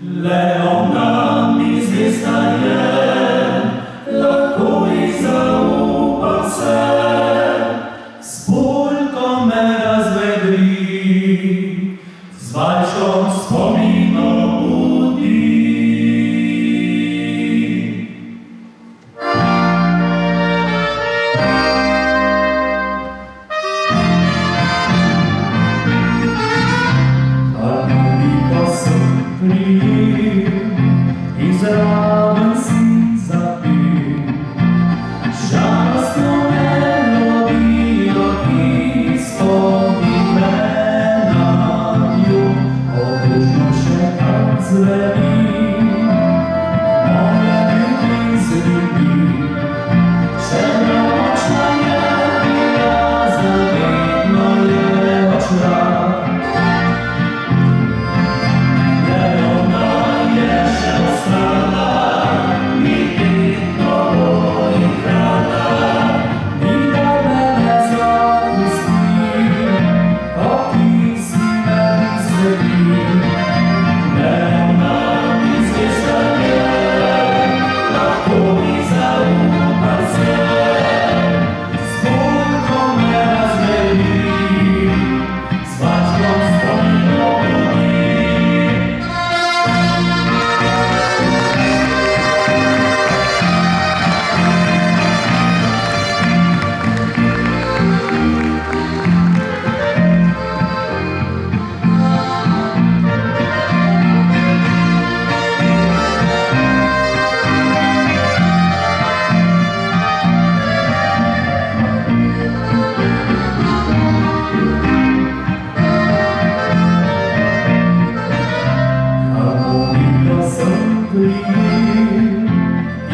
Leona mi zvěstaje, lakuj zaupa se, spójrko me razvedri, z walczą wspomino budzi. Izraven si zapil, žalostno melodijo, ki spomine na nju, otužno še kad zveni, moje misli, še nočna je bila, zavedno je odšla.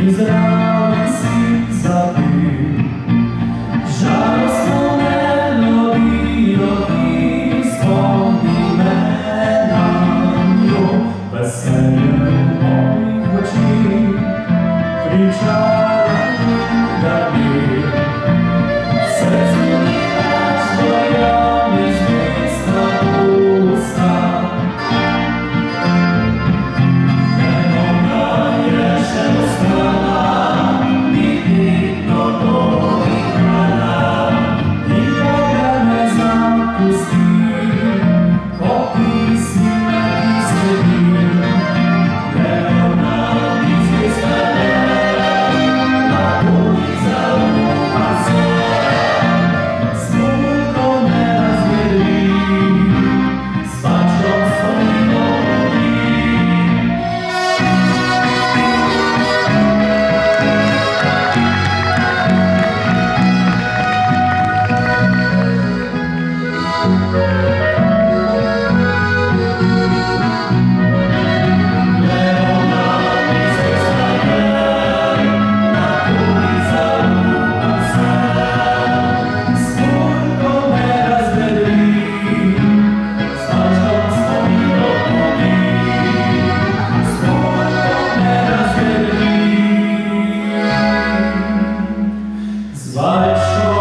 Izraven si zapil, žalostno melodijo, ki spomine na njo, veselje mojih oči, pričala druga mir. Srce mi več dojami zvesta usta. Zwalczą